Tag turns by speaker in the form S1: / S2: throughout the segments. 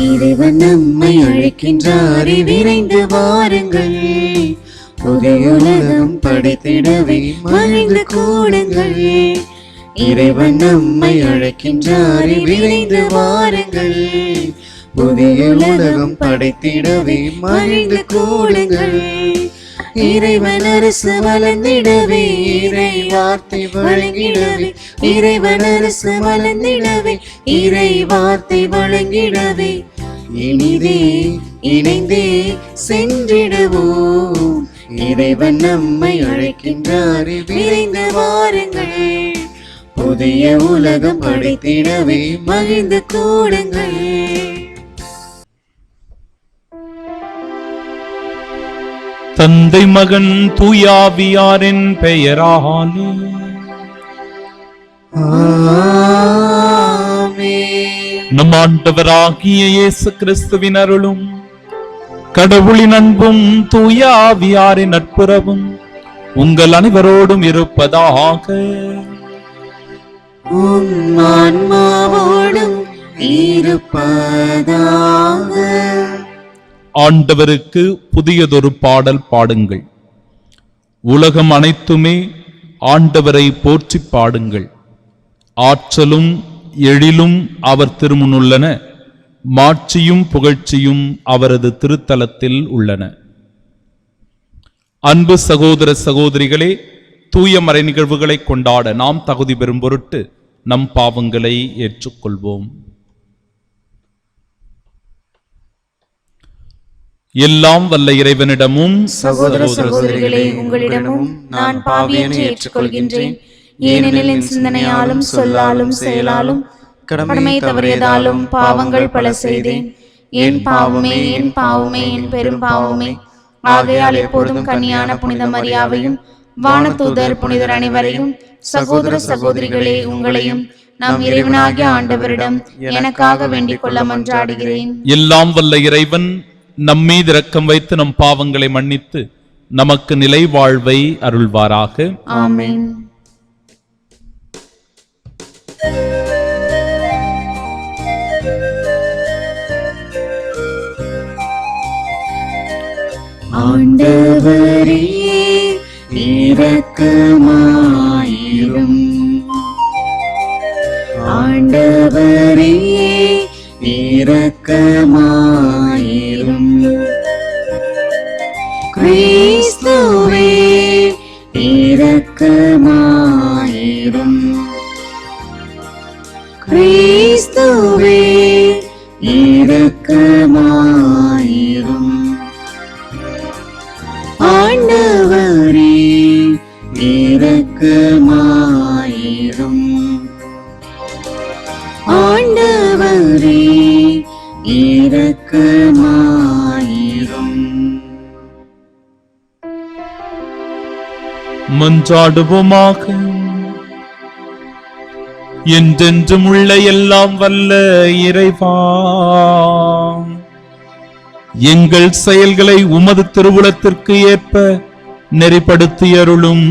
S1: இறைவன் நம்மை அழைக்கின்றாரே, விரைந்து வாருங்கள். புதிய உலகம் படைத்திடவே மகிழ்ந்து கூடுங்கள். இறைவன் நம்மை அழைக்கின்றாரே, விரைந்து வாருங்கள். புதிய உலகம் படைத்திடவே மகிழ்ந்து கூடுங்கள். இறைவன் அரசு வளர்ந்திடவே, இறை வார்த்தை வழங்கிடவே. இறைவன் அரசு வளர்ந்திடவே, இறை வார்த்தை வழங்கிடவே. இனிதே இணைந்தே சென்றிடுவோம். இறைவன் நம்மை அழைக்கின்றாரே, விரைந்து வாருங்கள். புதிய உலகம் படைத்திடவே மகிழ்ந்து கூடுங்கள்.
S2: தந்தை மகன் தூயாவியாரின் பெயராலே
S1: ஆமென்.
S2: நம் ஆண்டவராகிய இயேசு கிறிஸ்துவின் அருளும் கடவுளின் அன்பும் தூயாவியாரின் நட்புறவும் உங்கள் அனைவரோடும் இருப்பதாக.
S1: உம் ஆன்மாவோடும் இருப்பதாக.
S2: ஆண்டவருக்கு புதியதொரு பாடல் பாடுங்கள். உலகம் அனைத்துமே ஆண்டவரை போற்றி பாடுங்கள். ஆற்றலும் எழிலும் அவர் திருமுன்னுள்ளன, மாட்சியும் புகழ்ச்சியும் அவரது திருத்தலத்தில் உள்ளன. அன்பு சகோதர சகோதரிகளே, தூய மறை நிகழ்வுகளை கொண்டாட நாம் தகுதி பெறும் பொருட்டு நம் பாவங்களை ஏற்றுக்கொள்வோம். எல்லாம் வல்ல இறைவனிடமும்
S1: சகோதர சகோதரிகளே, உங்களிடமும் நான் பாவி என்று ஏற்றுக்கொள்கின்றேன். ஏனெனில் என் சிந்தனையாலும் சொல்லாலும் செயலாலும் கடமை தவறியதாலும் பாவங்கள் பல செய்தேன். என் பாவமே என் பாவமே என் பெரும் பாவமே. ஆகையால் எப்போதும் கன்னியான புனித மரியாவையும் வானதூதர் புனிதர் அனைவரையும், சகோதர சகோதரிகளே உங்களையும் நாம் இறைவனாகிய ஆண்டவரிடம் எனக்காக வேண்டிக் கொள்ள மன்றாடுகிறேன்.
S2: எல்லாம் வல்ல இறைவன் நம்மீது இரக்கம் வைத்து நம் பாவங்களை மன்னித்து நமக்கு நிலை வாழ்வை அருள்வாராக.
S1: ஆமென். ஆண்டவரே இரக்கமாயிரும். ஆண்டவரே இரக்கமாயிரும். கிறிஸ்துவே இரக்கமாயிரும். கிறிஸ்துவே இரக்கமாயிரும். ஆண்டவரே இரக்கமாயிரும். ஆண்டவரே இரக்கமாயிரும்.
S2: மன்றாடுவோமாக. என்றென்றும் உள்ள எல்லாம் வல்ல இறைவா, எங்கள் செயல்களை உமது திருவுளத்திற்கு ஏற்ப நெறிப்படுத்தியருளும்.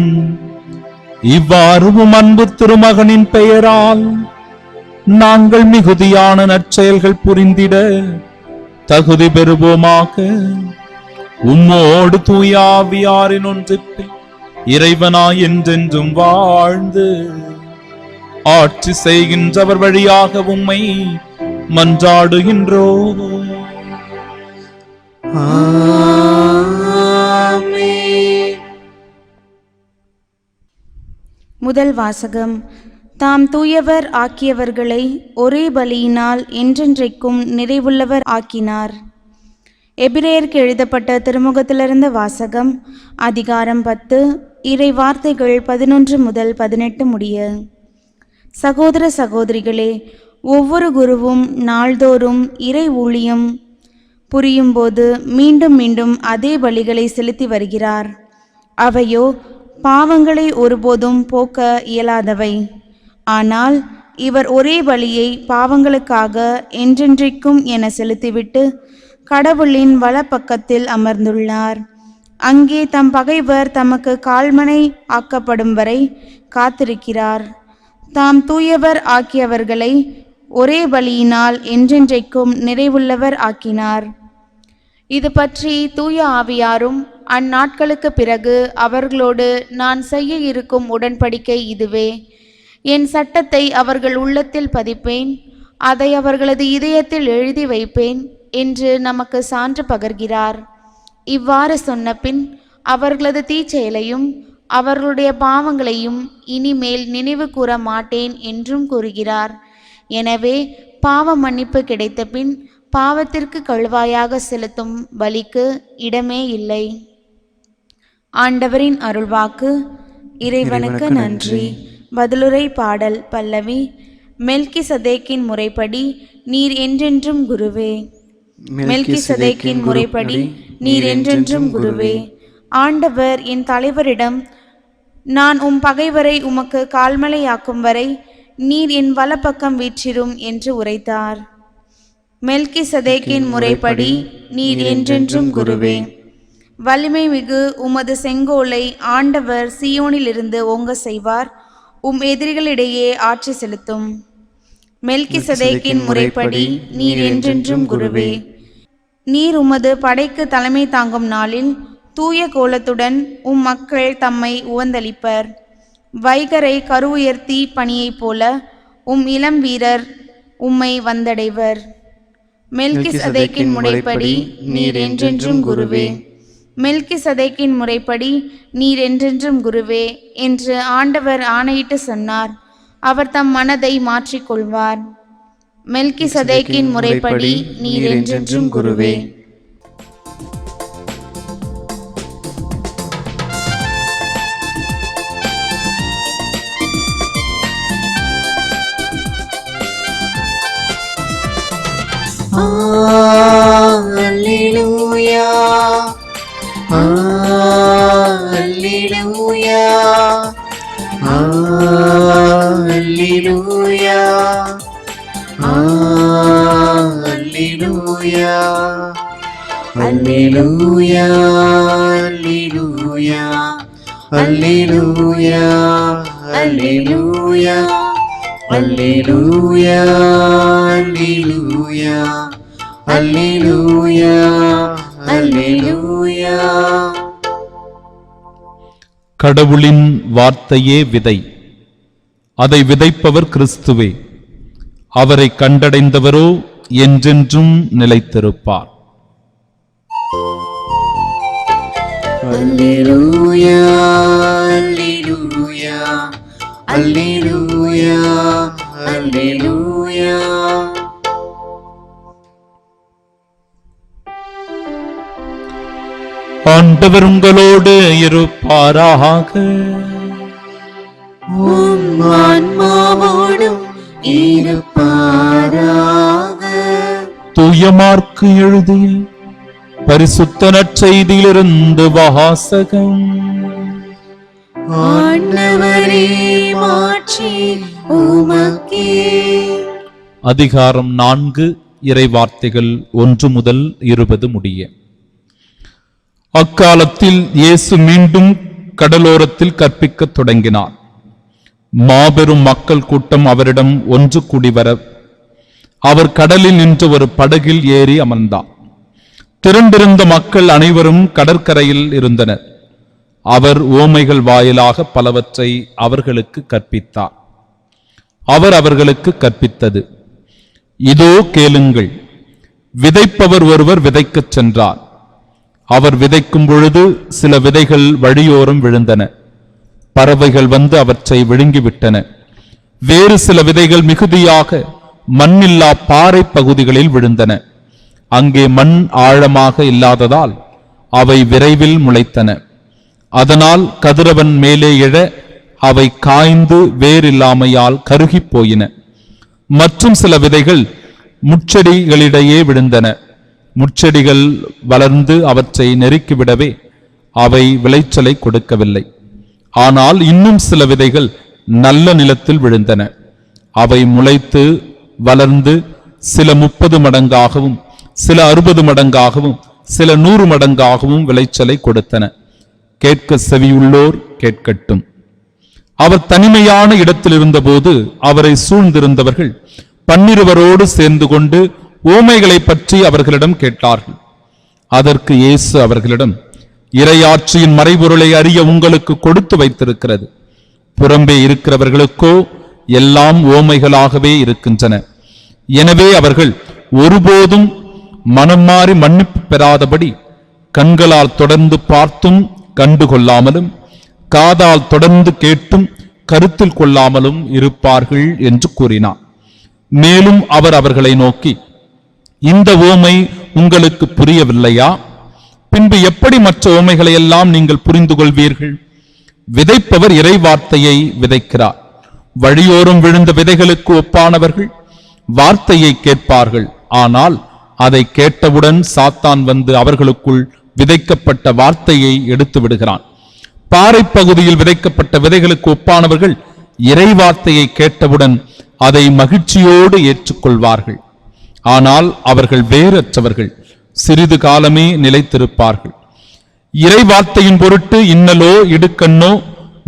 S2: இவ்வாறு உம் அன்பு திருமகனின் பெயரால் நாங்கள் மிகுதியான நற்செயல்கள் புரிந்திட தகுதி பெறுவோமாக. உம்மோடு தூயாவியாரின் ஒன்றிப்பில் இறைவனாய் என்றென்றும் வாழ்ந்து ஆட்சி செய்கின்றவர் வழியாக உம்மை மன்றாடுகின்றோம்.
S1: ஆமென்.
S3: முதல் வாசகம். தாம் தூயவர் ஆக்கியவர்களை ஒரே பலியினால் என்றென்றைக்கும் நிறைவுள்ளவர் ஆக்கினார். எபிரேயருக்கு எழுதப்பட்ட திருமுகத்திலிருந்து வாசகம். அதிகாரம் 10, இறை வார்த்தைகள் 11 முதல் 18 முடிய. சகோதர சகோதரிகளே, ஒவ்வொரு குருவும் நாள்தோறும் இறை ஊழியம் புரியும்போது மீண்டும் மீண்டும் அதே பலிகளை செலுத்தி வருகிறார். அவையோ பாவங்களை ஒருபோதும் போக்க இயலாதவை. ஆனால் இவர் ஒரே பலியை பாவங்களுக்காக என்றென்றைக்கும் என செலுத்திவிட்டு கடவுளின் வலப்பக்கத்தில் அமர்ந்துள்ளார். அங்கே தம் பகைவர் தமக்கு கால்மனை ஆக்கப்படும் வரை காத்திருக்கிறார். தாம் தூயவர் ஆக்கியவர்களை ஒரே பலியினால் என்றென்றைக்கும் நிறைவுள்ளவர் ஆக்கினார். இது பற்றி தூய ஆவியாரும் அந்நாட்களுக்கு பிறகு அவர்களோடு நான் செய்ய இருக்கும் உடன்படிக்கை இதுவே, என் சட்டத்தை அவர்கள் உள்ளத்தில் பதிப்பேன், அதை அவர்களது இதயத்தில் எழுதி வைப்பேன் என்று நமக்கு சான்று பகர்கிறார். இவ்வாறு சொன்னபின் அவர்களது தீச்செயலையும் அவர்களுடைய பாவங்களையும் இனிமேல் நினைவு கூற மாட்டேன் என்றும் கூறுகிறார். எனவே பாவ மன்னிப்பு கிடைத்த பின் பாவத்திற்கு கழுவாயாக செலுத்தும் பலிக்கு இடமே இல்லை. ஆண்டவரின் அருள்வாக்கு. இறைவனுக்கு நன்றி. பதிலுரை பாடல் பல்லவி. மெல்கிசதேக்கின் முறைப்படி நீர் என்றென்றும் குருவே. மெல்கிசதேக்கின் முறைப்படி நீர் என்றென்றும் குருவே. ஆண்டவர் என் தலைவரிடம், நான் உம் பகைவரை உமக்கு கால்மலையாக்கும் வரை நீர் என் வலப்பக்கம் வீற்றிரும் என்று உரைத்தார். மெல்கிசதேக்கின் முறைப்படி நீர் என்றென்றும் குருவே. வலிமை மிகு உமது செங்கோலை ஆண்டவர் சீயோனிலிருந்து ஓங்க செய்வார், உம் எதிரிகளிடையே ஆட்சி செலுத்தும். மெல்கிசதேக்கின் முறைப்படி நீர் என்றென்றும் குருவே. நீர் உமது படைக்கு தலைமை தாங்கும் நாளில் தூய கோலத்துடன் உம் மக்கள் தம்மை உவந்தளிப்பர். வைகரை கருவுயர்த்தி பணியைப் போல உம் இளம் வீரர் உம்மை வந்தடைவர். மெல்கிசதேக்கின் முறைப்படி நீர் என்றென்றும் குருவே. மெல்கிசதேக்கின் முறைப்படி நீர் என்றென்றும் குருவே என்று ஆண்டவர் ஆணையிட்டு சொன்னார். அவர் தம் மனதை மாற்றிக்கொள்வார். மெல்கிசதேக்கின் முறைப்படி நீர் என்றென்றும் குருவே.
S1: அல்லேலூயா, அல்லேலூயா, அல்லேலூயா, அல்லேலூயா, அல்லேலூயா, அல்லேலூயா, அல்லேலூயா, அல்லேலூயா, அல்லேலூயா, அல்லேலூயா, அல்லேலூயா.
S2: கடவுளின் வார்த்தையே விதை, அதை விதைப்பவர் கிறிஸ்துவே. அவரை கண்டடைந்தவரோ என்றென்றும் நிலைத்திருப்பார்.
S1: அல்லேலூயா, அல்லேலூயா, அல்லேலூயா, அல்லேலூயா.
S2: ஆண்டவர் உங்களோடு இருப்பாராக.
S1: உம் ஆன்மாவோடும் இருப்பாராக.
S2: தூய மார்க்கு எழுதிய பரிசுத்த நற்செய்தியிலிருந்து வாசகம்.
S1: ஆண்டவரே மாட்சி உமக்கே.
S2: அதிகாரம் 4, இறைவார்த்தைகள் 1 முதல் 20 முடிய. அக்காலத்தில் இயேசு மீண்டும் கடலோரத்தில் கற்பிக்கத் தொடங்கினார். மாபெரும் மக்கள் கூட்டம் அவரிடம் ஒன்று கூடி வர அவர் கடலில் நின்று ஒரு படகில் ஏறி அமர்ந்தார். திரண்டிருந்த மக்கள் அனைவரும் கடற்கரையில் இருந்தனர். அவர் உவமைகள் வாயிலாக பலவற்றை அவர்களுக்கு கற்பித்தார். அவர் அவர்களுக்கு கற்பித்தது, இதோ கேளுங்கள். விதைப்பவர் ஒருவர் விதைக்கச் சென்றார். அவர் விதைக்கும் பொழுது சில விதைகள் வழியோரம் விழுந்தன. பறவைகள் வந்து அவற்றை விழுங்கிவிட்டன. வேறு சில விதைகள் மிகுதியாக மண்ணில்லா பாறை பகுதிகளில் விழுந்தன. அங்கே மண் ஆழமாக இல்லாததால் அவை விரைவில் முளைத்தன. அதனால் கதிரவன் மேலே எழ அவை காய்ந்து வேறில்லாமையால் கருகிப் போயின. மற்றும் சில விதைகள் முட்செடிகளிடையே விழுந்தன. முட்செடிகள் வளர்ந்து அவற்றை நெருக்கிவிடவே அவை விளைச்சலை கொடுக்கவில்லை. ஆனால் இன்னும் சில விதைகள் நல்ல நிலத்தில் விழுந்தன. அவை முளைத்து வளர்ந்து சில 30 மடங்காகவும் சில 60 மடங்காகவும் சில 100 மடங்காகவும் விளைச்சலை கொடுத்தன. கேட்க செவியுள்ளோர் கேட்கட்டும். அவர் தனிமையான இடத்தில் இருந்தபோது அவரை சூழ்ந்திருந்தவர்கள் 12 சேர்ந்து கொண்டு ஓமைகளை பற்றி அவர்களிடம் கேட்டார்கள். அதற்கு இயேசு அவர்களிடம், இறையாட்சியின் மறைபொருளை அறிய உங்களுக்கு கொடுத்து வைத்திருக்கிறது. புறம்பே இருக்கிறவர்களுக்கோ எல்லாம் ஓமைகளாகவே இருக்கின்றன. எனவே அவர்கள் ஒருபோதும் மனம் மாறி மன்னிப்பு பெறாதபடி கண்களால் தொடர்ந்து பார்த்தும் கண்டுகொள்ளாமலும் காதால் தொடர்ந்து கேட்டும் கருத்தில் கொள்ளாமலும் இருப்பார்கள் என்று கூறினார். மேலும் அவர் அவர்களை நோக்கி, இந்த ஓமை உங்களுக்கு புரியவில்லையா? பின்பு எப்படி மற்ற ஓமைகளை எல்லாம் நீங்கள் புரிந்து கொள்வீர்கள்? விதைப்பவர் இறை வார்த்தையை விதைக்கிறார். வழியோரம் விழுந்த விதைகளுக்கு ஒப்பானவர்கள் வார்த்தையை கேட்பார்கள். ஆனால் அதை கேட்டவுடன் சாத்தான் வந்து அவர்களுக்குள் விதைக்கப்பட்ட வார்த்தையை எடுத்து விடுகிறான். பாறை பகுதியில் விதைக்கப்பட்ட விதைகளுக்கு ஒப்பானவர்கள் இறை வார்த்தையை கேட்டவுடன் அதை மகிழ்ச்சியோடு ஏற்றுக்கொள்வார்கள். ஆனால் அவர்கள் வேறற்றவர்கள், சிறிது காலமே நிலைத்திருப்பார்கள். இறை வார்த்தையின் பொருட்டு இன்னலோ இடுக்கண்ணோ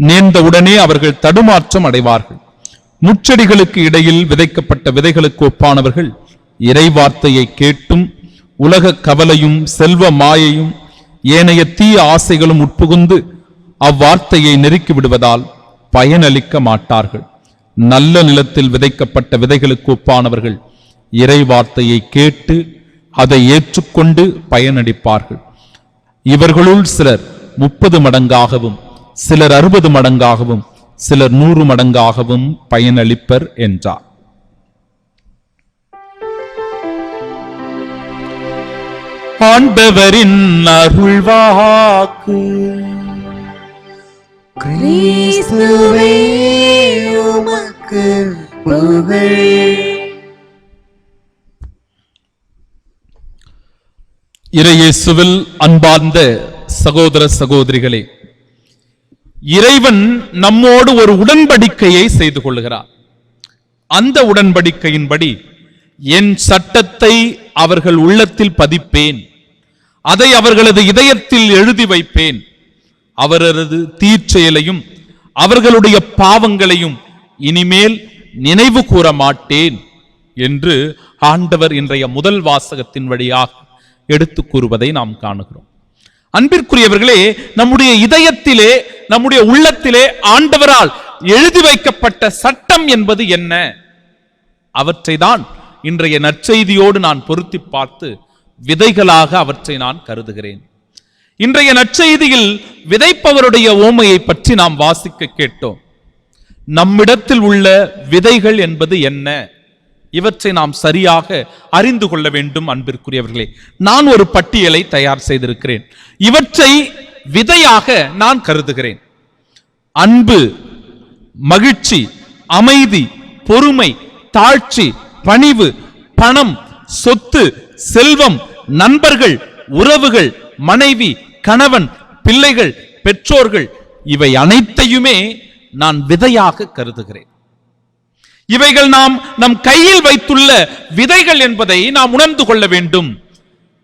S2: நேர்ந்தவுடனே அவர்கள் தடுமாற்றம் அடைவார்கள். முச்செடிகளுக்கு இடையில் விதைக்கப்பட்ட விதைகளுக்கு ஒப்பானவர்கள் இறை வார்த்தையை கேட்டும் உலக கவலையும் செல்வ மாயையும் ஏனைய தீய ஆசைகளும் உட்புகுந்து அவ்வார்த்தையை நெருக்கி விடுவதால் பயனளிக்க மாட்டார்கள். நல்ல நிலத்தில் விதைக்கப்பட்ட விதைகளுக்கு ஒப்பானவர்கள் இறை வார்த்தையை கேட்டு அதை ஏற்றுக்கொண்டு பயனளிப்பார்கள். இவர்களுள் சிலர் 30 மடங்காகவும் சிலர் 60 மடங்காகவும் சிலர் 100 மடங்காகவும் பயனளிப்பர் என்றார். ஆண்டவரின் அருள்வாக்கு.
S1: கிறிஸ்துவே உமக்கு புகழ்.
S2: இறையேசுவில் அன்பார்ந்த சகோதர சகோதரிகளே, இறைவன் நம்மோடு ஒரு உடன்படிக்கையை செய்து கொள்கிறார். அந்த உடன்படிக்கையின்படி என் சட்டத்தை அவர்கள் உள்ளத்தில் பதிப்பேன், அதை அவர்களது இதயத்தில் எழுதி வைப்பேன், அவரது தீச்செயலையும் அவர்களுடைய பாவங்களையும் இனிமேல் நினைவு கூற மாட்டேன் என்று ஆண்டவர் இன்றைய முதல் வாசகத்தின் வழியாக எடுத்து கூறுவதை நாம் காணுகிறோம். அன்பிற்குரியவர்களே, நம்முடைய இதயத்திலே நம்முடைய உள்ளத்திலே ஆண்டவரால் எழுதி வைக்கப்பட்ட சட்டம் என்பது என்ன? அவற்றை தான் இன்றைய நற்செய்தியோடு நான் பொருத்தி பார்த்து விதைகளாக அவற்றை நான் கருதுகிறேன். இன்றைய நற்செய்தியில் விதைப்பவருடைய ஓமையை பற்றி நாம் வாசிக்க கேட்டோம். நம்மிடத்தில் உள்ள விதைகள் என்பது என்ன? இவற்றை நாம் சரியாக அறிந்து கொள்ள வேண்டும். அன்பிற்குரியவர்களே, நான் ஒரு பட்டியலை தயார் செய்திருக்கிறேன். இவற்றை விதையாக நான் கருதுகிறேன். அன்பு, மகிழ்ச்சி, அமைதி, பொறுமை, தாழ்ச்சி, பணிவு, பணம், சொத்து, செல்வம், நண்பர்கள், உறவுகள், மனைவி, கணவன், பிள்ளைகள், பெற்றோர்கள், இவை அனைத்தையுமே நான் விதையாக கருதுகிறேன். இவைகள் நாம் நம் கையில் வைத்துள்ள விதைகள் என்பதை நாம் உணர்ந்து கொள்ள வேண்டும்.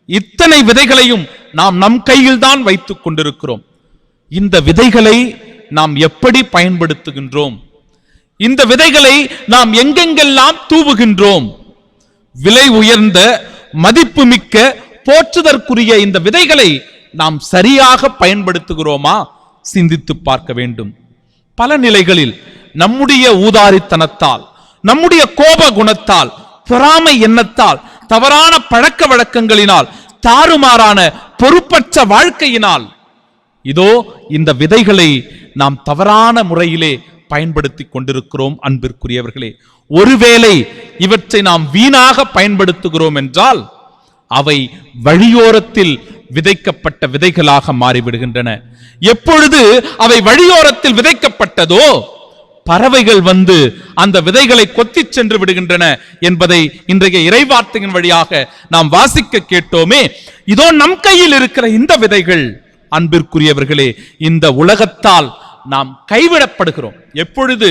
S2: இத்தனை விதைகளையும் நாம் நம் கையில் தான் வைத்துக் கொண்டிருக்கிறோம். இந்த விதைகளை நாம் எப்படி பயன்படுத்துகின்றோம்? இந்த விதைகளை நாம் எங்கெங்கெல்லாம் தூவுகின்றோம்? விலை உயர்ந்த, மதிப்புமிக்க, போற்றுதற்குரிய இந்த விதைகளை நாம் சரியாக பயன்படுத்துகிறோமா? சிந்தித்து பார்க்க வேண்டும். பல நிலைகளில் நம்முடைய ஊதாரித்தனத்தால், நம்முடைய கோப குணத்தால், பொறாமை எண்ணத்தால், தவறான பழக்க வழக்கங்களினால், தாறுமாறான பொறுப்பற்ற வாழ்க்கையினால் இதோ இந்த விதைகளை நாம் தவறான முறையிலே பயன்படுத்தி கொண்டிருக்கிறோம். அன்பிற்குரியவர்களே, ஒருவேளை இவற்றை நாம் வீணாக பயன்படுத்துகிறோம் என்றால் அவை வழியோரத்தில் விதைக்கப்பட்ட விதைகளாக மாறிவிடுகின்றன. எப்பொழுது அவை வழியோரத்தில் விதைக்கப்பட்டதோ பறவைகள் வந்து அந்த விதைகளை கொத்திச் சென்று விடுகின்றன என்பதை இன்றைய இறைவார்த்தையின் வழியாக நாம் வாசிக்க கேட்டோமே. இதோ நம் கையில் இருக்கிற இந்த விதைகள், அன்பிற்குரியவர்களே, இந்த உலகத்தால் நாம் கைவிடப்படுகிறோம். எப்பொழுது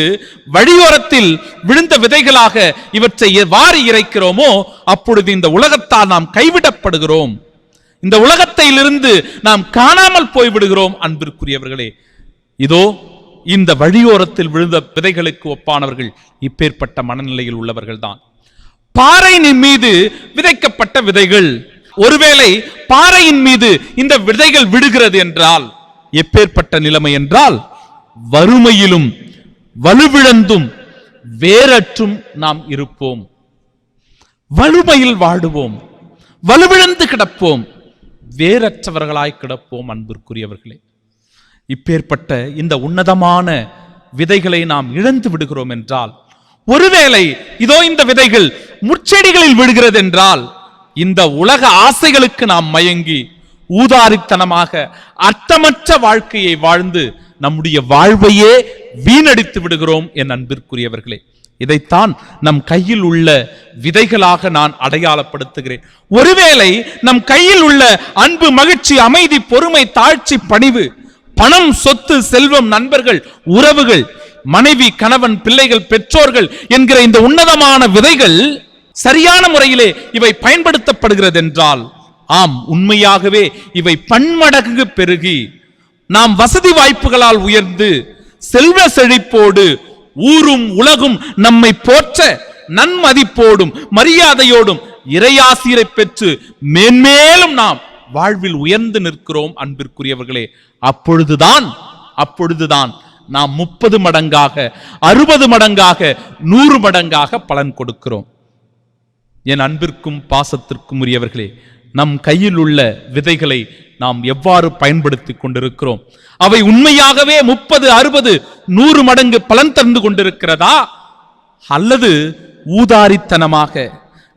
S2: வழியோரத்தில் விழுந்த விதைகளாக இவற்றை வாரி இறைக்கிறோமோ அப்பொழுது இந்த உலகத்தால் நாம் கைவிடப்படுகிறோம். இந்த உலகத்திலிருந்து நாம் காணாமல் போய்விடுகிறோம். அன்பிற்குரியவர்களே, இதோ இந்த வழியோரத்தில் விழுந்த விதைகளுக்கு ஒப்பானவர்கள் இப்பேற்பட்ட மனநிலையில் உள்ளவர்கள் தான். பாறையின் மீது விதைக்கப்பட்ட விதைகள். ஒருவேளை பாறையின் மீது இந்த விதைகள் விடுகிறது என்றால் எப்பேற்பட்ட நிலைமை என்றால், வறுமையிலும் வலுவிழந்தும் வேரற்றும் நாம் இருப்போம். வறுமையில் வாடுவோம், வலுவிழந்து கிடப்போம், வேரற்றவர்களாய் கிடப்போம். அன்பிற்குரியவர்களே, இப்பேற்பட்ட இந்த உன்னதமான விதைகளை நாம் இழந்து விடுகிறோம் என்றால், ஒருவேளை இதோ இந்த விதைகள் முட்செடிகளில் விடுகிறது என்றால், இந்த உலக ஆசைகளுக்கு நாம் மயங்கி ஊதாரித்தனமாக அர்த்தமற்ற வாழ்க்கையை வாழ்ந்து நம்முடைய வாழ்வையே வீணடித்து விடுகிறோம். என் அன்பிற்குரியவர்களே, இதைத்தான் நம் கையில் உள்ள விதைகளாக நான் அடையாளப்படுத்துகிறேன். ஒருவேளை நம் கையில் உள்ள அன்பு, மகிழ்ச்சி, அமைதி, பொறுமை, தாழ்ச்சி, பணிவு, பணம், சொத்து, செல்வம், நண்பர்கள், உறவுகள், மனைவி, கணவன், பிள்ளைகள், பெற்றோர்கள் என்கிற இந்த உன்னதமான விதைகள் சரியான முறையிலே இவை பயன்படுத்தப்படுகிறது என்றால், ஆம், உண்மையாகவே இவை பன்மடங்கு பெருகி நாம் வசதி வாய்ப்புகளால் உயர்ந்து செல்வ செழிப்போடு ஊரும் உலகும் நம்மை போற்ற நன்மதிப்போடும் மரியாதையோடும் இறையாசிரை பெற்று மேன்மேலும் நாம் வாழ்வில் உயர்ந்து நிற்கிறோம். அன்பிற்குரியவர்களே, அப்பொழுதுதான் நாம் 30 மடங்காக, 60 மடங்காக, 100 மடங்காக பலன் கொடுக்கிறோம். என் அன்பிற்கும் பாசத்திற்கும் உரியவர்களே, நம் கையில் உள்ள விதைகளை நாம் எவ்வாறு பயன்படுத்தி கொண்டிருக்கிறோம்? அவை உண்மையாகவே 30, 60, 100 மடங்கு பலன் தந்து கொண்டிருக்கிறதா? அல்லது ஊதாரித்தனமாக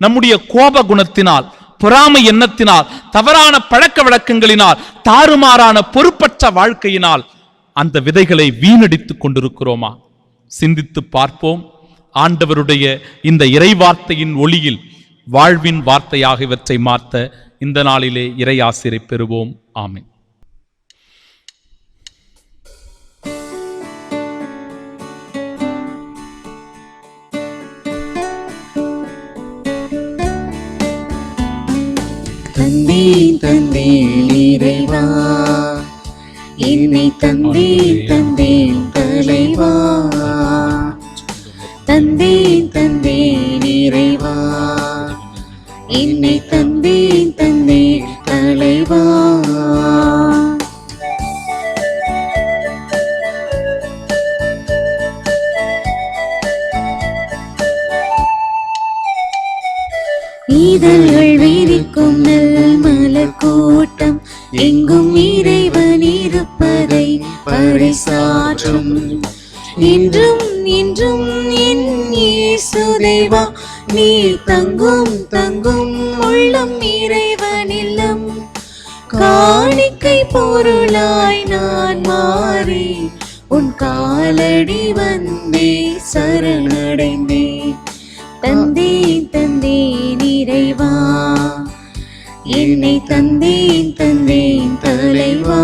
S2: நம்முடைய கோப குணத்தினால், பொறாமை எண்ணத்தினால், தவறான பழக்க வழக்கங்களினால், தாறுமாறான பொறுப்பற்ற வாழ்க்கையினால் அந்த விதைகளை வீணடித்துக் கொண்டிருக்கிறோமா? சிந்தித்து பார்ப்போம். ஆண்டவருடைய இந்த இறைவார்த்தையின் ஒளியில் வாழ்வின் வார்த்தையாக இவற்றை மாற்ற இந்த நாளிலே இறை ஆசிரை பெறுவோம். ஆமென்.
S1: தந்தேன் தந்தேன் இறைவா, என்னை தந்தேன் தந்தேன் தலைவா. தந்தேன் தந்தேன் இறைவா, என்னை தந்தேன் தந்தேன் தலைவா. இதழ்கள் விரிக்கும் நல் மலர் கூட்டம் எங்கும் இறைவன் இருப்பதை பறைசாற்றும். இன்றும் இன்றும் என் இயேசு தேவா, நீ தங்கும் தங்கும் உள்ளம் இறைவனில்லம். காணிக்கை பொருளாய் நான் மாறி உன் காலடி வந்தே சரணடைந்தேன். தந்தேன் தந்தேன் இறைவா, என்னை தந்தேன் தந்தேன் தலைவா.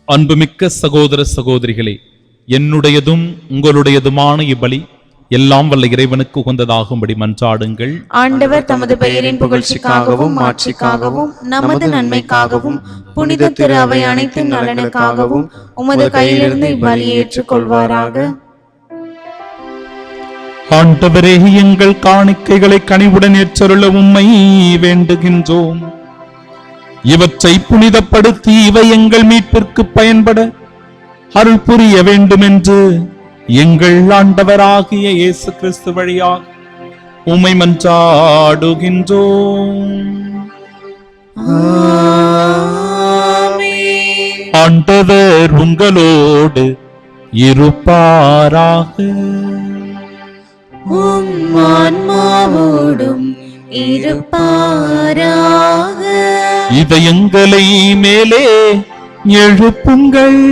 S2: அன்புமிக்க சகோதர சகோதரிகளே, என்னுடையதும் உங்களுடையதுமான இப்பலி எல்லாம் வல்ல இறைவனுக்கு உகந்ததாகும்படி மன்றாடுங்கள்.
S3: ஆண்டவர் தமது பெயரின் புகழ்ச்சிக்காகவும் மாட்சிக்காகவும் நமது நன்மைக்காகவும் புனித திரு அவை அனைத்தின் நலனுக்காகவும் உமது கையிலிருந்து இப்பலியை ஏற்றுக்கொள்வாராக.
S2: ஆண்டவரே, எங்கள் காணிக்கைகளை கனிவுடன் ஏற்றருள உம்மை வேண்டுகின்றோம். இவற்றை புனிதப்படுத்தி இவை எங்கள் மீட்பிற்கு பயன்பட அருள் புரிய வேண்டும் என்று எங்கள் ஆண்டவராகிய இயேசு கிறிஸ்து வழியாக உம்மை மன்றாடுகின்றோம். ஆண்டவர் உங்களோடு இருப்பாராக.
S1: உம் ஆன்மாவோடும் இருப்பாராக.
S2: இதயங்களை மேலே எழுப்புங்கள்.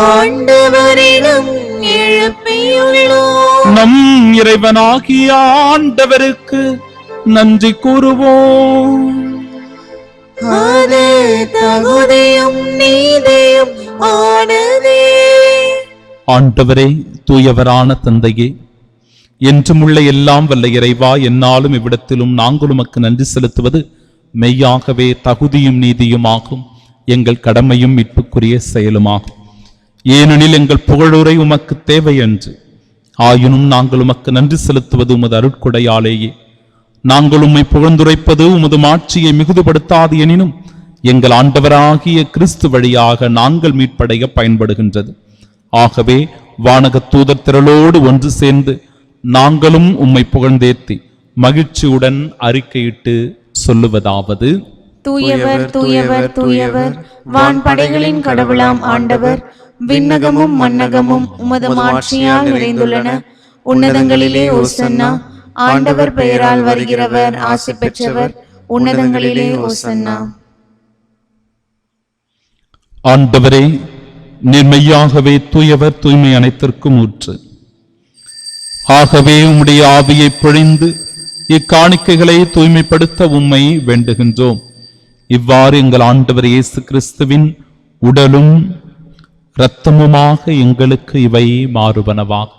S1: ஆண்டவரிடம் எழுப்பியுள்ளோம்.
S2: நம் இறைவனாகிய ஆண்டவருக்கு நன்றி கூறுவோம்.
S1: அது தகுதியும் நீதியும் ஆனதே.
S2: ஆண்டவரே, தூயவரான தந்தையே, என்றுமுள்ள எல்லாம் வல்ல இறைவா, என்னாலும் இவ்விடத்திலும் நாங்கள் உமக்கு நன்றி செலுத்துவது மெய்யாகவே தகுதியும் நீதியுமாகும், எங்கள் கடமையும் மீட்புக்குரிய செயலுமாகும். ஏனெனில் எங்கள் புகழுரை உமக்கு தேவையன்று. ஆயினும் நாங்கள் உமக்கு நன்றி செலுத்துவது உமது அருட்கொடையாலேயே. நாங்கள் உம்மை புகழ்ந்துரைப்பது உமது மாட்சியை மிகுதுபடுத்தாது எனினும் எங்கள் ஆண்டவராகிய கிறிஸ்து வழியாக நாங்கள் மீட்படைய பயன்படுகின்றது. ஆகவே வானக தூதர் திரளோடு ஒன்று சேர்ந்து நாங்களும் உம்மை புகழ்ந்தேத்தி மகிழ்ச்சியுடன் அறிக்கையிட்டு சொல்லுவதாவது:
S3: தூயவர் தூயவர் தூயவர், வான்படைகளின் கடவுளாம் ஆண்டவர், விண்ணகமும் மண்ணகமும் உமது மாட்சியால் நிறைந்துள்ளன. உன்னதங்களிலே ஓசன்னா. ஆண்டவர் பெயரால் வருகிறவர் ஆசி பெற்றவர். உன்னதங்களிலே ஓசன்னா.
S2: ஆண்டவரே, நீர் மெய்யாகவே தூயவர், தூய்மை அனைத்திற்கும் ஊற்று. ஆகவே உம்முடைய ஆவியை பொழிந்து இக்காணிக்கைகளை தூய்மைப்படுத்த உம்மை வேண்டுகின்றோம். இவ்வாறு எங்கள் ஆண்டவர் இயேசு கிறிஸ்துவின் உடலும் இரத்தமுமாக எங்களுக்கு இவை மாறுபனவாக.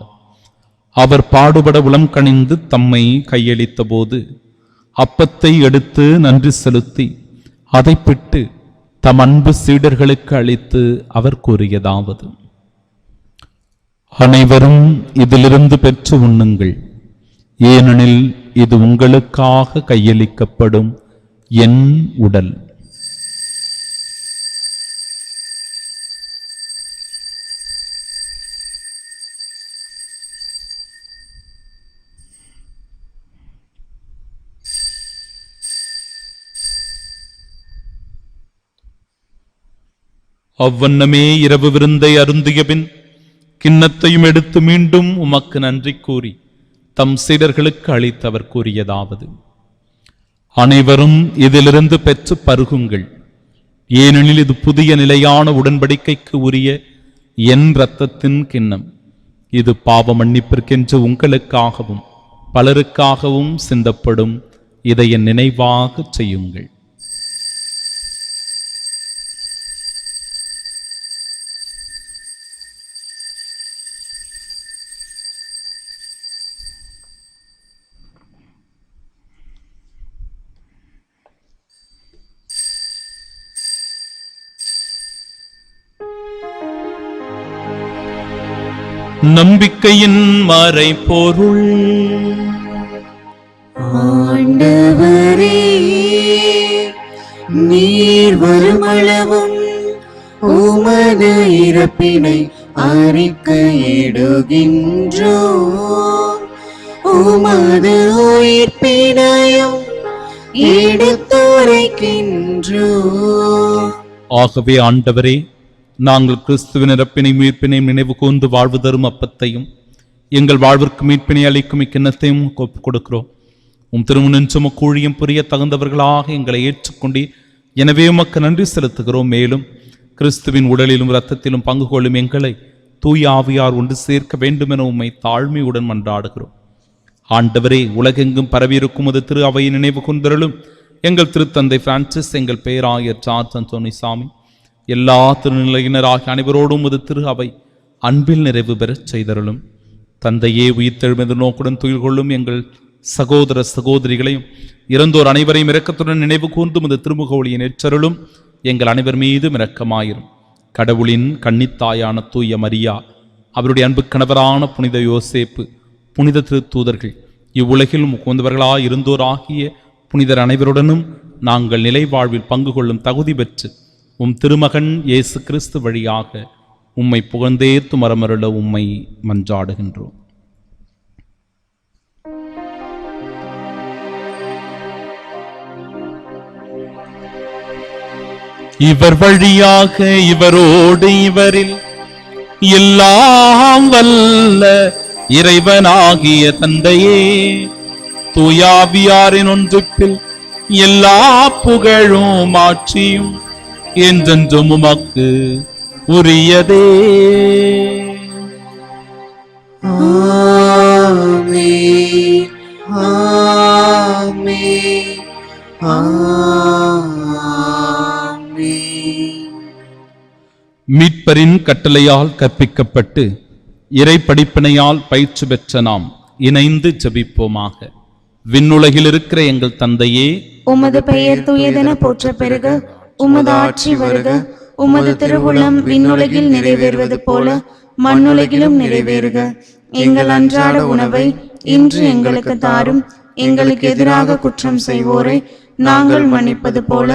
S2: அவர் பாடுபட உளம் கனிந்து தம்மை கையளித்த போது அப்பத்தை எடுத்து நன்றி செலுத்தி அதை பிட்டு தம் அன்பு சீடர்களுக்கு அளித்து அவர் கூறியதாவது: அனைவரும் இதிலிருந்து பெற்று உண்ணுங்கள், ஏனெனில் இது உங்களுக்காக கையளிக்கப்படும் என் உடல். அவ்வண்ணமே இரவு விருந்தை அருந்திய பின் கிண்ணத்தையும் எடுத்து மீண்டும் உமக்கு நன்றி கூறி தம் சீடர்களுக்கு அளித்தவர் கூறியதாவது: அனைவரும் இதிலிருந்து பெற்று பருகுங்கள், ஏனெனில் இது புதிய நிலையான உடன்படிக்கைக்கு உரிய என் இரத்தத்தின் கிண்ணம். இது பாவ மன்னிப்பிற்கென்று உங்களுக்காகவும் பலருக்காகவும் சிந்தப்படும். இதை என் நினைவாக செய்யுங்கள். நம்பிக்கையின் மறைபொருள்.
S3: ஆண்டவரே, நீர் வருமளவும் உமது இறப்பினை அறிக்கையிடுகின்றோம், உமது உயிர்ப்பினையும் எடுத்துரைக்கின்றோம்.
S2: ஆகவே ஆண்டவரே, நாங்கள் கிறிஸ்துவின் இறப்பினை மீட்பினையும் நினைவு கூர்ந்து வாழ்வு தரும் அப்பத்தையும் எங்கள் வாழ்விற்கு மீட்பினை அளிக்கும் இக்கிண்ணத்தையும் கொடுக்கிறோம். உம் திருமுன்னின்று கூழியும் புரிய தகுந்தவர்களாக எங்களை ஏற்றுக்கொண்டு எனவே உமக்கு நன்றி செலுத்துகிறோம். மேலும் கிறிஸ்துவின் உடலிலும் இரத்தத்திலும் பங்கு கொள்ளும் எங்களை தூய ஆவியார் ஒன்று சேர்க்க வேண்டும் என உம்மை தாழ்மையுடன் மன்றாடுகிறோம். ஆண்டவரே, உலகெங்கும் பரவியிருக்கும் அது திரு அவையை நினைவு கொண்டிருளும் எங்கள் திருத்தந்தை பிரான்சிஸ், எங்கள் பேராயர் சார்ல்ஸ் அந்தோனி சாமி, எல்லா திருநிலையினராகிய அனைவரோடும் அது திரு அவை அன்பில் நிறைவு பெறச் செய்தருளும். தந்தையே, உயிர்த்தெழுமென்று நோக்குடன் துயில் கொள்ளும் எங்கள் சகோதர சகோதரிகளையும் இறந்தோர் அனைவரையும் இரக்கத்துடன் நினைவு கூர்ந்தும் அது திருமுக ஒளியை நேற்றருளும். எங்கள் அனைவர் மீதும் இரக்கமாயிரும். கடவுளின் கன்னித்தாயான தூய மரியா, அவருடைய அன்பு கணவரான புனித யோசேப்பு, புனித திருத்தூதர்கள், இவ்வுலகில் முகந்தவர்களாய் இருந்தோராகிய புனிதர் அனைவருடனும் நாங்கள் நிலை வாழ்வில் பங்கு கொள்ளும் தகுதி பெற்று உம் திருமகன் இயேசு கிறிஸ்து வழியாக உம்மை புகழ்ந்தேத்து மரமருள உம்மை மன்றாடுகின்றோம். இவர் வழியாக இவரோடு இவரில் எல்லாம் வல்ல இறைவனாகிய தந்தையே, தூயாவியாரின் ஒன்றுப்பில் எல்லா புகழும் ஆட்சியும் என்றென்றும் உமக்கு உரியதே.
S3: ஆமென், ஆமென், ஆமென்.
S2: மீட்பரின் கட்டளையால் கற்பிக்கப்பட்டு இறை படிப்பினையால் பயிற்சி பெற்ற நாம் இணைந்து ஜெபிப்போமாக. விண்ணுலகில் இருக்கிற எங்கள் தந்தையே,
S3: உமது பெயர் தூயதென போற்ற பெருக, உமது ஆட்சி வருக, உமது திருவுளம் விண்ணுலகில் நிறைவேறுவது போல மண்ணுலகிலும் நிறைவேறுக. எங்கள் அன்றாட உணவை இன்று எங்களுக்கு தாரும். எங்களுக்கு எதிராக குற்றம் செய்வோரை நாங்கள் மன்னிப்பது போல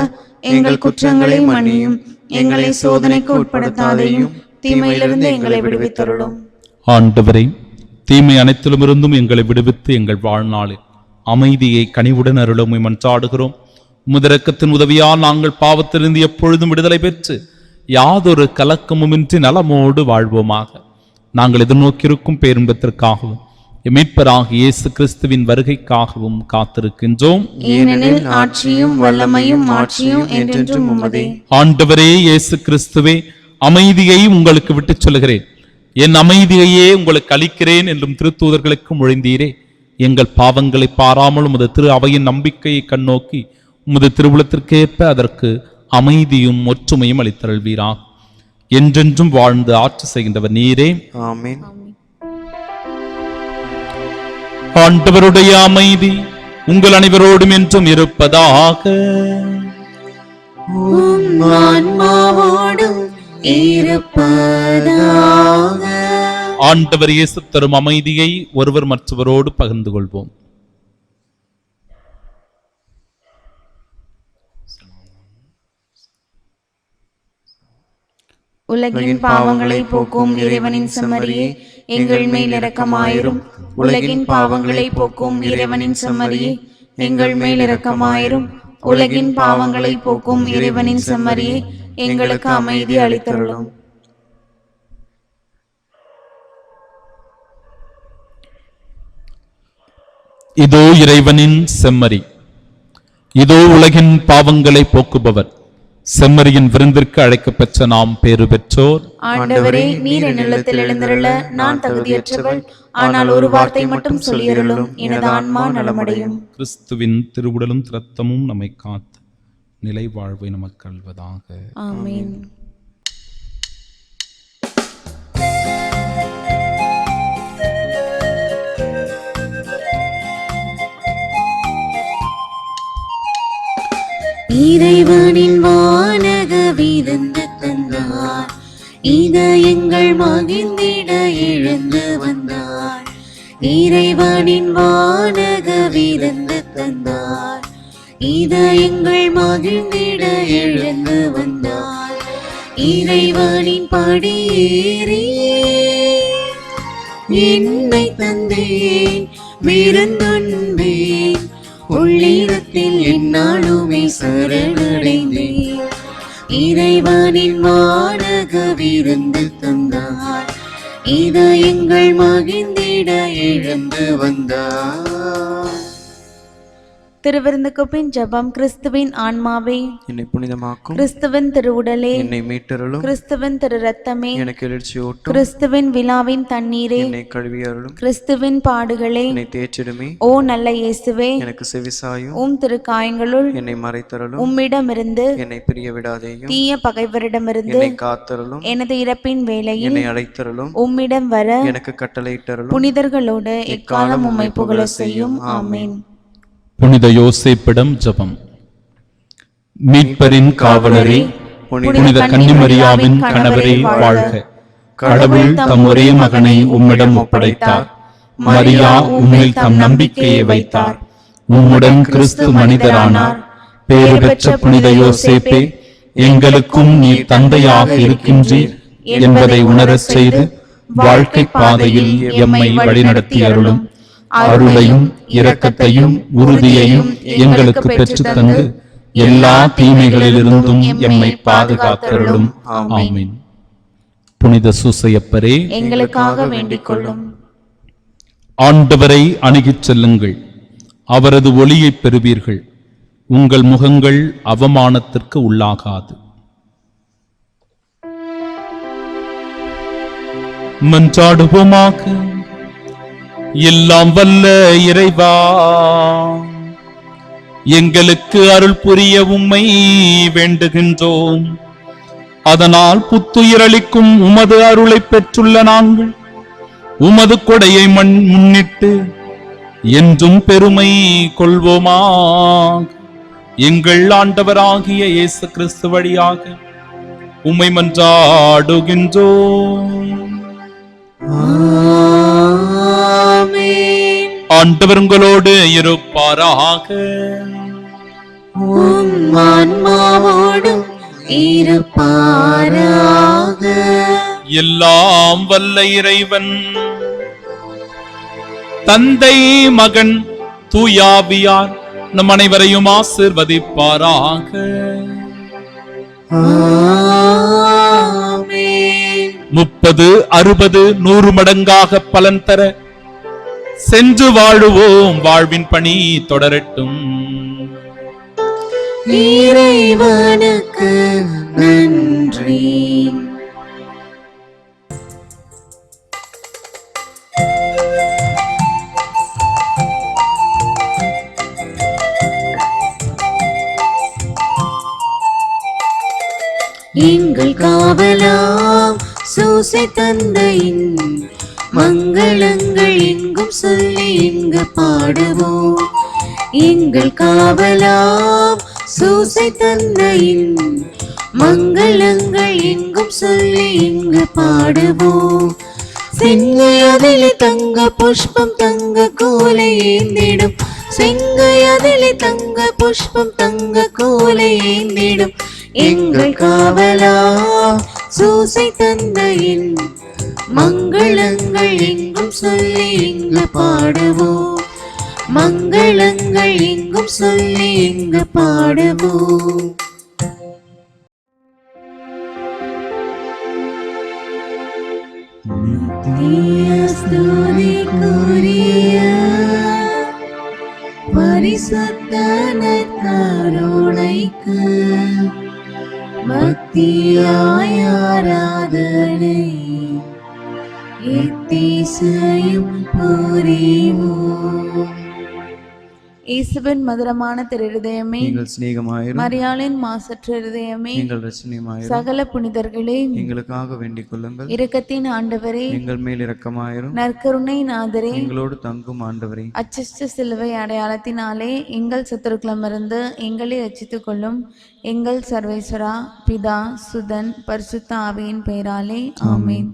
S3: எங்கள் குற்றங்களை மன்னியும். எங்களை சோதனைக்கு உட்படுத்தாதையும் தீமையிலிருந்து எங்களை விடுவித்தருளும்.
S2: ஆண்டவரே, தீமை அனைத்திலுமிருந்தும் எங்களை விடுவித்து எங்கள் வாழ்நாளில் அமைதியை கனிவுடன் அருளும் மன்றாடுகிறோம். உமதிரக்கத்தின் உதவியால் நாங்கள் பாவத்திலிருந்து எப்பொழுதும் விடுதலை பெற்று யாதொரு கலக்கமுமின்றி நலமோடு வாழ்வோமாக. நாங்கள் எதிர்நோக்கியிருக்கும் பேரின்பத்திற்காகவும் மீட்பராகிய இயேசு கிறிஸ்துவின் வருகைக்காகவும் காத்திருக்கின்றோம்.
S3: ஏனெனில் ஆட்சியும் வல்லமையும் மாட்சியும் என்றென்றும் உமதே.
S2: ஆண்டவரே இயேசு கிறிஸ்துவே, அமைதியை உங்களுக்கு விட்டுச் சொல்கிறேன், என் அமைதியையே உங்களுக்கு அளிக்கிறேன் என்றும் திருத்தூதர்களுக்கு மொழிந்தீரே. எங்கள் பாவங்களை பாராமல் உமது திரு அவையின் நம்பிக்கையை கண்ணோக்கி உமது திருவுளத்திற்கேற்ப அதற்கு அமைதியும் ஒற்றுமையும் அளித்தருள்வீராக. என்றென்றும் வாழ்ந்து ஆட்சி செய்கின்றவர் நீரே.
S1: ஆமென்.
S2: ஆண்டவருடைய அமைதி உங்கள் அனைவரோடும் என்றும் இருப்பதாக.
S3: உம் ஆன்மாவோடும் இருப்பதாக.
S2: ஆண்டவர் இயேசு தரும் அமைதியை ஒருவர் மற்றவரோடு பகிர்ந்து கொள்வோம்.
S3: உலகின் பாவங்களை போக்கும் இறைவனின் செம்மறியே, எங்கள் மேல் இரக்கமாயிரும். உலகின் பாவங்களை போக்கும் இறைவனின் செம்மறியே, எங்கள் மேல் இரக்கமாயிரும். உலகின் பாவங்களை போக்கும் இறைவனின் செம்மறியே, எங்களுக்கு அமைதி அளித்தருளும்.
S2: இதோ இறைவனின் செம்மறி, இதோ உலகின் பாவங்களை போக்குபவர். செம்மறியின் விருந்திற்கு அழைக்கப்பெற்ற நாம் பேறு பெற்றோர்.
S3: ஆண்டவரே, நீர் என் இல்லத்தில் எழுந்தருள நான் தகுதியற்றவள். ஆனால் ஒரு வார்த்தை மட்டும் சொல்லியருளும், எனது ஆன்மா நலமடையும்.
S2: கிறிஸ்துவின் திருவுடலும் இரத்தமும் நம்மை காத்து நிலை வாழ்வை நமக்கு அல்வதாக.
S3: ஆமென். இறைவனின் வானக விருந்து தந்தார், இதயங்கள் மகிழ்ந்திட எழுந்து வந்தார். இறைவனின் வானக விருந்து தந்தார், இதயங்கள் மகிழ்ந்திட எழுந்து வந்தார். இறைவனின் படியேறி என்னை தந்தேன், விருந்துண்பேன். உள்ளிடத்தில் என்னாலுமே சரணடைந்தேன். இறைவனின் வானக விருந்து தந்தார், இதயங்கள் மகிழ்ந்திட எழுந்து வந்தார். திருவிருந்துக்கு பின் ஜெபம். கிறிஸ்துவின் ஆன்மாவே,
S1: என்னை புனிதமாக்கும்.
S3: கிறிஸ்துவின் திருவுடலே,
S1: என்னை மீட்டருளும்.
S3: கிறிஸ்துவின் திரு ரத்தமே,
S1: எனக்கு எழுச்சியூட்டும்.
S3: கிறிஸ்துவின் விழாவின் தண்ணீரே,
S1: என்னை கழுவியருளும்.
S3: கிறிஸ்துவின் பாடுகளே,
S1: என்னை தேற்றிடுமே.
S3: ஓ நல்ல இயேசுவே,
S1: எனக்கு செவிசாயும்.
S3: உம் திரு காயங்களுள்
S1: என்னை மறைத்தருளும்.
S3: உம்மிடமிருந்து
S1: என்னை பிரிய விடாதேயும்.
S3: தீய பகைவரிடமிருந்து
S1: என்னை காத்தருளும்.
S3: எனது இறப்பின் வேளையில்
S1: என்னை அழைத்தருளும்.
S3: உம்மிடம் வர
S1: எனக்கு கட்டளையிட்டருளும்.
S3: புனிதர்களோடு எக்காலம் உம்மை புகழ செய்யும். ஆமென்.
S2: புனித யோசேப்பிடம் ஜெபம். மீட்பரின் காவலரே, புனித கன்னிமரியாவின் கணவரே வாழ்க. கடவுள் தம் ஒரே மகனை உம்மிடம் ஒப்படைத்தார். மரியா உம்மில் தம் நம்பிக்கையை வைத்தார். உம்முடன் கிறிஸ்து மனிதரானார். பேறு பெற்ற புனித யோசேப்பே, எங்களுக்கும் நீர் தந்தையாக இருக்கின்றீர் என்பதை உணரச் செய்து வாழ்க்கை பாதையில் எம்மை வழிநடத்தி அருளும். அருளையும் இரக்கத்தையும் உறுதியையும் எங்களுக்கு பெற்று தந்து எல்லா தீமைகளிலிருந்தும் எம்மை பாதுகாத்தருளும். ஆமென். புனித சூசையப்பரே,
S3: எங்களுக்காக வேண்டிக் கொள்ளும்.
S2: ஆண்டவரை அணுகிச் செல்லுங்கள், அவரது ஒளியை பெறுவீர்கள். உங்கள் முகங்கள் அவமானத்திற்கு உள்ளாகாது. மன்றாடுவோமாக. எல்லாம் வல்ல இறைவா, எங்களுக்கு அருள் புரிய உம்மை வேண்டுகின்றோம். அதனால் புத்துயிரளிக்கும் உமது அருளை பெற்றுள்ள நாங்கள் உமது கொடையை முன்னிட்டு என்றும் பெருமை கொள்வோமா. எங்கள் ஆண்டவராகிய இயேசு கிறிஸ்து வழியாக உம்மை மன்றாடுகின்றோம்.
S3: ஆமென்.
S2: ஆண்டவர் உங்களோடு இருப்பாராக.
S3: உம் ஆன்மாவோடும் இருப்பாராக.
S2: எல்லாம் வல்ல இறைவன் தந்தை, மகன், தூயாவியார் நம் அனைவரையும் ஆசீர்வதிப்பாராக.
S3: ஆமென்.
S2: 30, 60, 100 மடங்காக பலன் தர சென்று வாழுவோம். வாழ்வின் பணி தொடரட்டும்.
S3: இறைவனுக்கு நன்றி. எங்கள் காவலாம் சூசை தந்தையின் மங்களங்கள் எங்கும் சொல்லி இங்கு பாடுவோம். எங்கள் காவலாம் சூசை தந்தையின் மங்களங்கள் எங்கும் சொல்லி இங்கு பாடுவோம். செங்கையதிலே தங்க புஷ்பம் தங்க கோலை ஏந்திடும். செங்கையதிலே தங்க புஷ்பம் தங்க கோலை ஏந்திடும். எங்கள் காவலா சூசை தந்தையின் மங்களங்கள் எங்கும் சொல்லி இங்கு பாடுவோம். மங்களங்கள் எங்கும் சொல்லி இங்கு பாடுவோம். ஸ்துதிக்குரிய பரிசுத்த நற்கருணைக்கு பக்தியாய் ஆராதனை எத்திசையும் புரிவோம். இயேசுவின் மதுரமான திருஹிருதயமே,
S1: எங்கள் சிநேகமாயிரும்.
S3: மரியாளின் மாசற்ற இருதயமே,
S1: எங்கள் ரட்சணியமாயிரும்.
S3: சகல புனிதர்களே,
S1: எங்களுக்காக வேண்டிக் கொள்ளுங்கள்.
S3: இரக்கத்தின் ஆண்டவரே,
S1: எங்கள் மேல் இரக்கமாயிரும்.
S3: நற்கருணை நாதரே,
S1: எங்களோடு தங்கும் ஆண்டவரே,
S3: அச்சிஷ்ட சிலுவை அடையாளத்தினாலே எங்கள் சத்துருக்களமிருந்து எங்களை ரட்சித்துக் கொள்ளும். எங்கள் சர்வேஸ்வரா, பிதா, சுதன், பரிசுத்த ஆவியின் பெயராலே ஆமென்.